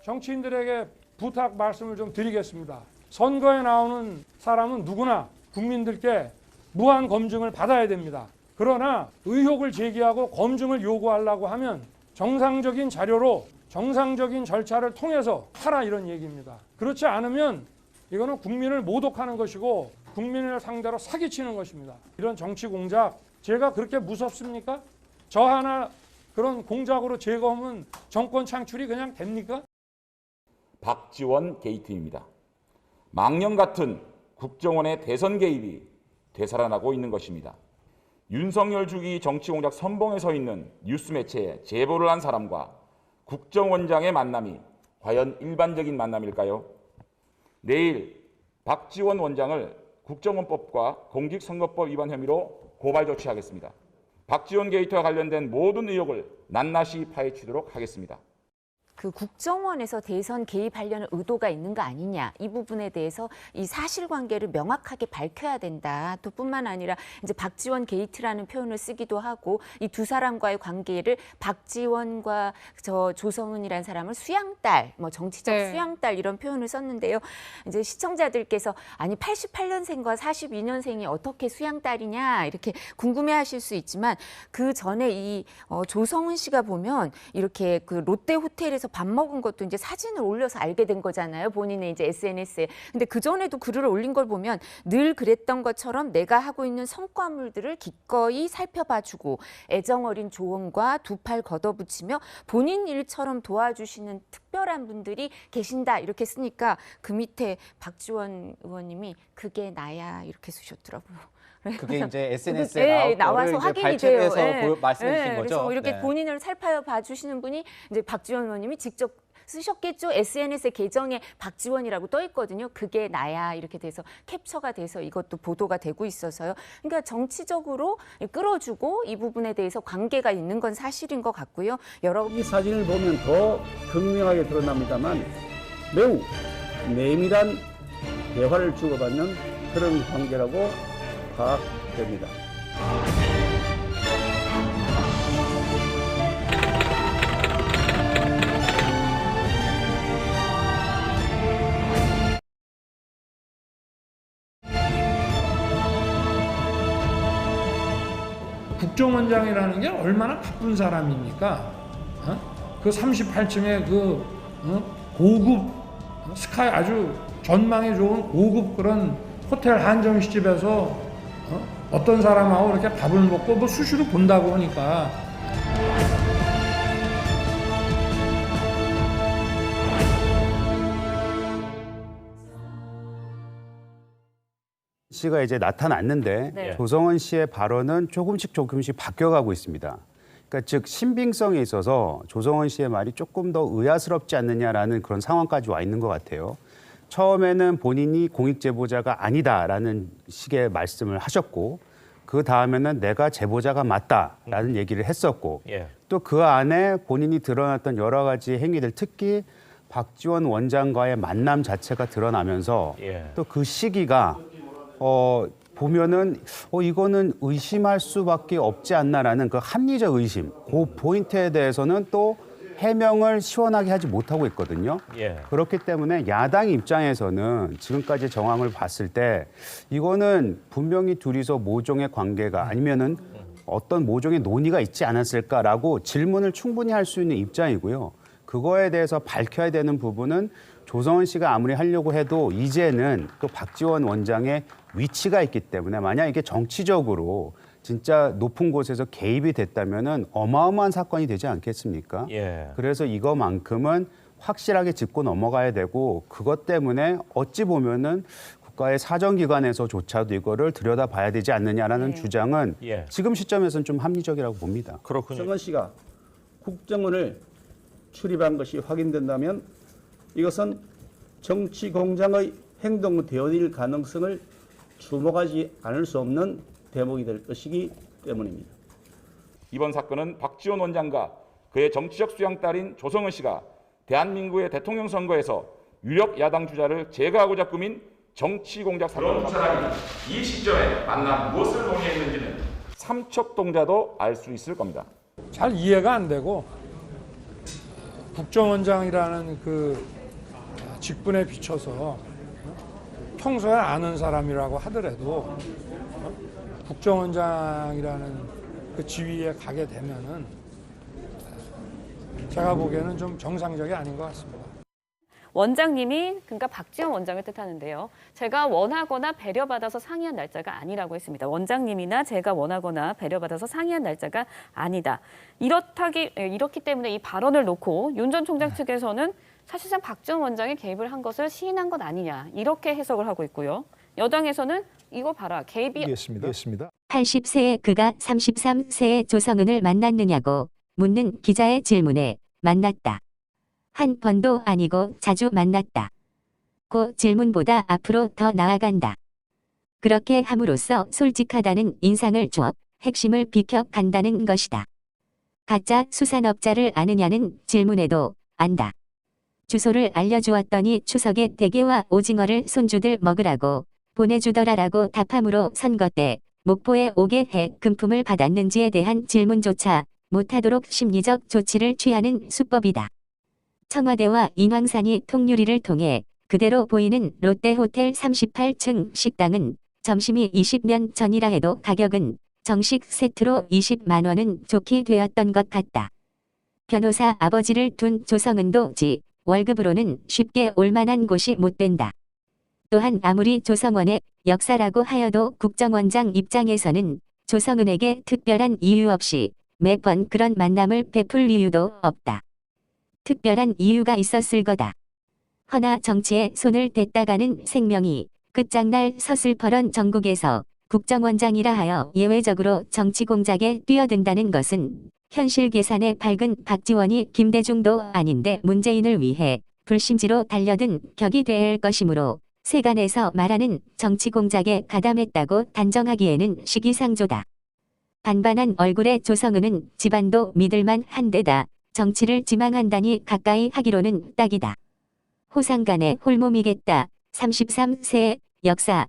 정치인들에게 부탁 말씀을 좀 드리겠습니다. 선거에 나오는 사람은 누구나 국민들께 무한 검증을 받아야 됩니다. 그러나 의혹을 제기하고 검증을 요구하려고 하면 정상적인 자료로 정상적인 절차를 통해서 하라 이런 얘기입니다. 그렇지 않으면 이거는 국민을 모독하는 것이고 국민을 상대로 사기치는 것입니다. 이런 정치 공작 제가 그렇게 무섭습니까? 저 하나 그런 공작으로 제거하면 정권 창출이 그냥 됩니까? 박지원 게이트입니다. 망령 같은 국정원의 대선 개입이 되살아나고 있는 것입니다. 윤석열 주기 정치 공작 선봉에 서 있는 뉴스 매체에 제보를 한 사람과 국정원장의 만남이 과연 일반적인 만남일까요? 내일 박지원 원장을 국정원법과 공직선거법 위반 혐의로 고발 조치하겠습니다. 박지원 게이트와 관련된 모든 의혹을 낱낱이 파헤치도록 하겠습니다. 그 국정원에서 대선 개입하려는 의도가 있는 거 아니냐, 이 부분에 대해서 이 사실관계를 명확하게 밝혀야 된다. 또 뿐만 아니라 이제 박지원 게이트라는 표현을 쓰기도 하고 이 두 사람과의 관계를 박지원과 저 조성은이라는 사람을 수양딸, 뭐 정치적 수양딸 이런 표현을 썼는데요. 이제 시청자들께서 아니 88년생과 42년생이 어떻게 수양딸이냐 이렇게 궁금해하실 수 있지만 그 전에 이 조성은 씨가 보면 이렇게 그 롯데 호텔에서 밥 먹은 것도 이제 사진을 올려서 알게 된 거잖아요. 본인의 이제 SNS에. 근데 그 전에도 글을 올린 걸 보면 늘 그랬던 것처럼 내가 하고 있는 성과물들을 기꺼이 살펴봐주고 애정 어린 조언과 두 팔 걷어붙이며 본인 일처럼 도와주시는 특별한 분들이 계신다 이렇게 쓰니까 그 밑에 박지원 의원님이 그게 나야 이렇게 쓰셨더라고요. 그게 이제 SNS에 나와서 확인이 돼요. 발췌해서 말씀해 주신 거죠? 그래서 이렇게 본인을 살펴봐 주시는 분이 이제 박지원 의원님이 직접 쓰셨겠죠. SNS 계정에 박지원이라고 떠 있거든요. 그게 나야 이렇게 돼서 캡처가 돼서 이것도 보도가 되고 있어서요. 그러니까 정치적으로 끌어주고 이 부분에 대해서 관계가 있는 건 사실인 것 같고요. 이 사진을 보면 더 극명하게 드러납니다만 매우 내밀한 대화를 주고받는 그런 관계라고 파악됩니다. 국정원장이라는 게 얼마나 바쁜 사람입니까? 그 38층에 그 고급 스카이 아주 전망이 좋은 고급 그런 호텔 한정식집에서 어떤 사람하고 이렇게 밥을 먹고 뭐 수시로 본다고 하니까 씨가 이제 나타났는데 조성은 씨의 발언은 조금씩 바뀌어가고 있습니다. 그러니까 즉 신빙성에 있어서 조성은 씨의 말이 조금 더 의아스럽지 않느냐라는 그런 상황까지 와 있는 것 같아요. 처음에는 본인이 공익제보자가 아니다라는 식의 말씀을 하셨고 그 다음에는 내가 제보자가 맞다라는 얘기를 했었고 또 그 안에 본인이 드러났던 여러 가지 행위들 특히 박지원 원장과의 만남 자체가 드러나면서 또 그 시기가 보면은 이거는 의심할 수밖에 없지 않나라는 그 합리적 의심, 그 포인트에 대해서는 또 해명을 시원하게 하지 못하고 있거든요. 그렇기 때문에 야당 입장에서는 지금까지 정황을 봤을 때 이거는 분명히 둘이서 모종의 관계가 아니면은 어떤 모종의 논의가 있지 않았을까라고 질문을 충분히 할 수 있는 입장이고요. 그거에 대해서 밝혀야 되는 부분은 조성은 씨가 아무리 하려고 해도 이제는 또 박지원 원장의 위치가 있기 때문에 만약 이게 정치적으로 진짜 높은 곳에서 개입이 됐다면은 어마어마한 사건이 되지 않겠습니까? 그래서 이거만큼은 확실하게 짚고 넘어가야 되고 그것 때문에 어찌 보면은 국가의 사정기관에서조차도 이거를 들여다봐야 되지 않느냐라는 주장은 지금 시점에서는 좀 합리적이라고 봅니다. 그렇군요. 조성은 씨가 국정원을 출입한 것이 확인된다면 이것은 정치 공작의 행동 대원일 가능성을 주목하지 않을 수 없는 대목이 될 것이기 때문입니다. 이번 사건은 박지원 원장과 그의 정치적 수양딸인 조성은 씨가 대한민국의 대통령 선거에서 유력 야당 주자를 제거하고자 꾸민 정치 공작 사건. 두 사람이 이 시점에 만나 무엇을 논의했는지는 삼척동자도 알 수 있을 겁니다. 잘 이해가 안 되고 국정원장이라는 그 직분에 비춰서 평소에 아는 사람이라고 하더라도 국정원장이라는 그 지위에 가게 되면은 제가 보기에는 좀 정상적이 아닌 것 같습니다. 원장님이 그러니까 박지원 원장을 뜻하는데요. 제가 원하거나 배려받아서 상의한 날짜가 아니라고 했습니다. 원장님이나 제가 원하거나 배려받아서 상의한 날짜가 아니다. 이렇기 때문에 이 발언을 놓고 윤 전 총장 측에서는 사실상 박지원 원장이 개입을 한 것을 시인한 것 아니냐 이렇게 해석을 하고 있고요. 여당에서는 이거 봐라 개입이 이해했습니다. 80세의 그가 33세의 조성은을 만났느냐고 묻는 기자의 질문에 만났다. 한 번도 아니고 자주 만났다. 그 질문보다 앞으로 더 나아간다. 그렇게 함으로써 솔직하다는 인상을 주어 핵심을 비켜간다는 것이다. 가짜 수산업자를 아느냐는 질문에도 안다. 주소를 알려주었더니 추석에 대게와 오징어를 손주들 먹으라고 보내주더라라고 답함으로 선거 때 목포에 오게 해 금품을 받았는지에 대한 질문조차 못하도록 심리적 조치를 취하는 수법이다. 청와대와 인왕산이 통유리를 통해 그대로 보이는 롯데호텔 38층 식당은 점심이 20년 전이라 해도 가격은 정식 세트로 20만 원은 좋게 되었던 것 같다. 변호사 아버지를 둔 조성은도 월급으로는 쉽게 올만한 곳이 못 된다. 또한 아무리 조성원의 역사라고 하여도 국정원장 입장에서는 조성은에게 특별한 이유 없이 매번 그런 만남을 베풀 이유도 없다. 특별한 이유가 있었을 거다. 허나 정치에 손을 댔다가는 생명이 끝장날 서슬퍼런 전국에서 국정원장이라 하여 예외적으로 정치 공작에 뛰어든다는 것은 현실 계산에 밝은 박지원이 김대중도 아닌데 문재인을 위해 불심지로 달려든 격이 될 것이므로 세간에서 말하는 정치 공작에 가담했다고 단정하기에는 시기상조다. 반반한 얼굴의 조성은은 집안도 믿을만 한데다 정치를 지망한다니 가까이 하기로는 딱이다. 호상간의 홀몸이겠다. 33세의 역사,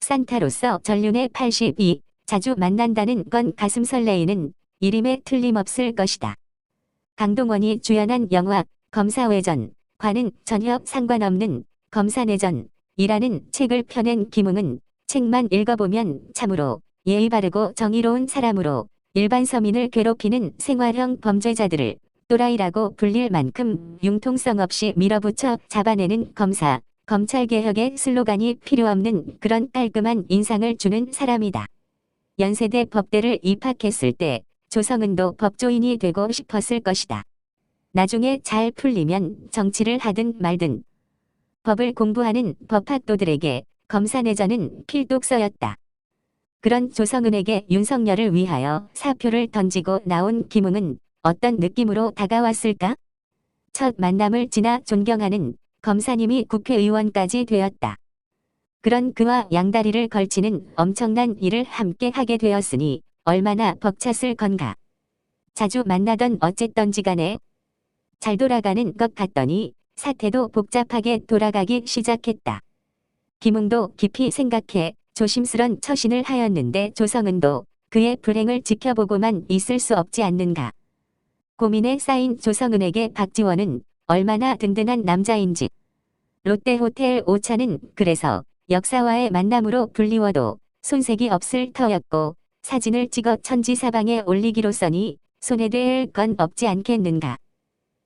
산타로서 전륜의 82, 자주 만난다는 건 가슴 설레이는 일임에 틀림없을 것이다. 강동원이 주연한 영화 검사외전, 과는 전혀 상관없는 검사내전이라는 책을 펴낸 김웅은 책만 읽어보면 참으로 예의 바르고 정의로운 사람으로 일반 서민을 괴롭히는 생활형 범죄자들을 또라이라고 불릴 만큼 융통성 없이 밀어붙여 잡아내는 검사, 검찰개혁의 슬로건이 필요 없는 그런 깔끔한 인상을 주는 사람이다. 연세대 법대를 입학했을 때 조성은도 법조인이 되고 싶었을 것이다. 나중에 잘 풀리면 정치를 하든 말든. 법을 공부하는 법학도들에게 검사내전은 필독서였다. 그런 조성은에게 윤석열을 위하여 사표를 던지고 나온 김웅은 어떤 느낌으로 다가왔을까? 첫 만남을 지나 존경하는 검사님이 국회의원까지 되었다. 그런 그와 양다리를 걸치는 엄청난 일을 함께 하게 되었으니 얼마나 벅찼을 건가. 자주 만나던 어쨌던지 간에 잘 돌아가는 것 같더니 사태도 복잡하게 돌아가기 시작했다. 김웅도 깊이 생각해 조심스런 처신을 하였는데 조성은도 그의 불행을 지켜보고만 있을 수 없지 않는가. 고민에 쌓인 조성은에게 박지원은 얼마나 든든한 남자인지. 롯데호텔 오차는 그래서 역사와의 만남으로 불리워도 손색이 없을 터였고 사진을 찍어 천지사방에 올리기로써니 손해될 건 없지 않겠는가.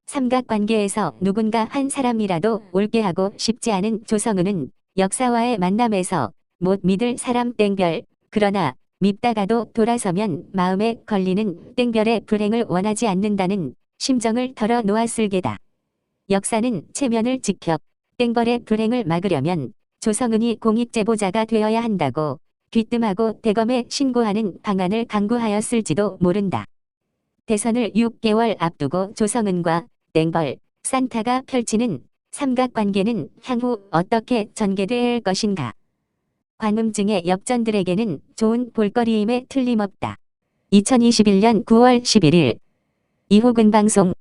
삼각관계에서 누군가 한 사람이라도 올게 하고 싶지 않은 조성은은 역사와의 만남에서 못 믿을 사람 땡별, 그러나 밉다가도 돌아서면 마음에 걸리는 땡별의 불행을 원하지 않는다는 심정을 털어 놓았을 게다. 역사는 체면을 지켜 땡벌의 불행을 막으려면 조성은이 공익제보자가 되어야 한다고 귀뜸하고 대검에 신고하는 방안을 강구하였을지도 모른다. 대선을 6개월 앞두고 조성은과 땡벌, 산타가 펼치는 삼각관계는 향후 어떻게 전개될 것인가. 관음증의 엽전들에게는 좋은 볼거리임에 틀림없다. 2021년 9월 11일 이호근 방송